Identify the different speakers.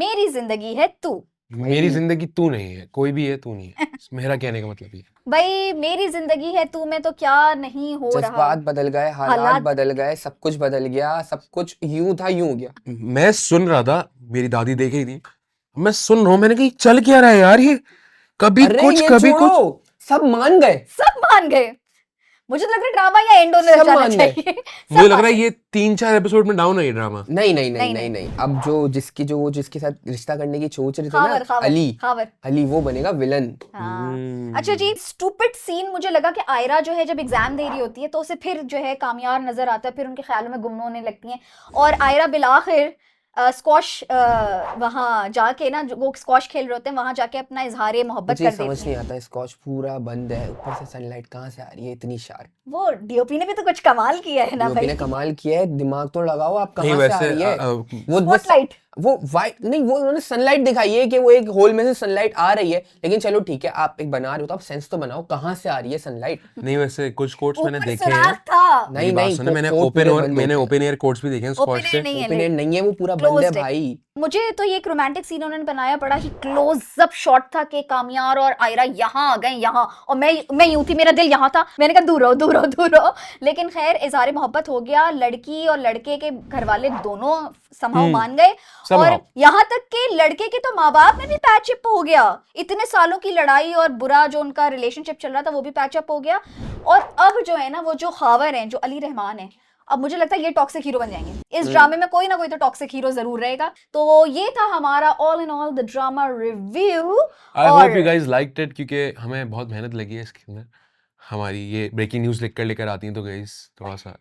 Speaker 1: मेरी जिंदगी है तू।
Speaker 2: मेरी जिंदगी तू नहीं है, कोई भी है तू नहीं है। मेरा कहने का मतलब ये
Speaker 1: भाई मेरी जिंदगी है तू में तो क्या नहीं हो रहा।
Speaker 3: जज्बात बदल गए, हालात बदल गए, सब कुछ बदल गया, सब कुछ यूं था यूं हो गया।
Speaker 2: मैं सुन रहा था, मेरी दादी देख रही थी, मैं सुन रहा हूँ, मैंने कहा चल क्या रहा है यार, ये कभी
Speaker 3: अरे
Speaker 2: कुछ
Speaker 3: ये
Speaker 2: कभी कुछ।
Speaker 3: छोड़ो, सब मान गए।
Speaker 1: सब मान गए। मुझे तो लग रहा है ड्रामा या एंड होने
Speaker 3: सब
Speaker 1: जाना
Speaker 3: मान गए।
Speaker 1: चाहिए।
Speaker 2: मुझे लग रहा है ये 3-4 एपिसोड में डाउन है ये ड्रामा।
Speaker 3: नहीं नहीं नहीं
Speaker 1: नहीं,
Speaker 3: नहीं नहीं, अब जो जिसके साथ रिश्ता करने की सोच रहे थे
Speaker 1: खावर
Speaker 3: ना,
Speaker 1: खावर
Speaker 3: अली
Speaker 1: खावर।
Speaker 3: अली वो बनेगा विलन।
Speaker 1: हाँ। अच्छा जी, स्टूपिड सीन मुझे लगा कि आयरा जो है जब एग्जाम दे रही होती है तो उसे फिर जो है कामयाब नजर आता है, फिर उनके ख्यालों में गुम होने लगती हैं और आयरा बिलाखिर स्क्वॉश वहाँ जाके ना, जो वो स्क्वॉश खेल रहे होते हैं वहाँ जाके अपना इजहार मोहब्बत
Speaker 3: मुझे
Speaker 1: कर
Speaker 3: समझ
Speaker 1: देती
Speaker 3: नहीं
Speaker 1: है।
Speaker 3: आता, स्कॉच पूरा बंद है, ऊपर से सनलाइट कहाँ से आ रही है इतनी शार्प।
Speaker 1: वो डीओपी ने भी तो कुछ कमाल किया है ना
Speaker 3: डीओपी
Speaker 1: भाई।
Speaker 3: ने कमाल किया है, दिमाग तो लगाओ आप,
Speaker 2: नहीं
Speaker 3: कहाँ से आ
Speaker 2: वैसे
Speaker 3: रही है वो
Speaker 1: स्पॉटलाइट।
Speaker 3: वो वाइट नहीं, वो उन्होंने सनलाइट दिखाई है कि वो एक होल में से सनलाइट आ रही है, लेकिन चलो ठीक है, आप एक बना रहे हो तो आप सेंस तो बनाओ, कहाँ से आ रही है सनलाइट।
Speaker 2: नहीं वैसे कुछ कोट्स मैंने
Speaker 1: ऊपर
Speaker 2: देखे
Speaker 1: सुराख
Speaker 2: हैं।
Speaker 1: था।
Speaker 2: मेरी
Speaker 3: नहीं
Speaker 2: बात
Speaker 3: नहीं,
Speaker 2: सुनो, मैंने
Speaker 3: कोट पूरे बंद
Speaker 2: मैंने
Speaker 3: होते हैं।
Speaker 2: ओपन एयर कोट्स भी देखे हैं स्क्वॉश
Speaker 1: ओपन
Speaker 2: के।
Speaker 1: नहीं है,
Speaker 3: ओपन एयर नहीं है, वो पूरा बंद है
Speaker 1: Closed है।
Speaker 3: भाई।
Speaker 1: मुझे तो ये एक रोमांटिक सीन उन्होंने बनाया, बड़ा ही क्लोज अप शॉट था कि कामयार और आयरा यहाँ आ गए यहाँ, और मैं यूं थी, मेरा दिल यहाँ था, मैंने कहा दूर रहो दूर रहो दूर रहो। लेकिन खैर इजहार मोहब्बत हो गया, लड़की और लड़के के घर वाले दोनों समहाउ मान गए और
Speaker 2: somehow।
Speaker 1: यहाँ तक कि लड़के के तो माँ बाप में भी पैचअप हो गया। इतने सालों की लड़ाई और बुरा जो उनका रिलेशनशिप चल रहा था वो भी पैचअप हो गया। और अब जो है ना, वो जो खावर हैं, जो अली रहमान है, अब मुझे लगता है ये टॉक्सिक हीरो बन जाएंगे इस ड्रामे में, कोई ना कोई तो टॉक्सिक हीरो जरूर रहेगा। तो ये था हमारा all in all the drama review.
Speaker 2: I hope you guys liked it, क्योंकि हमें बहुत मेहनत लगी है इसके अंदर। हमारी ये ब्रेकिंग न्यूज़ लेकर आती हैं तो गाइस थोड़ा सा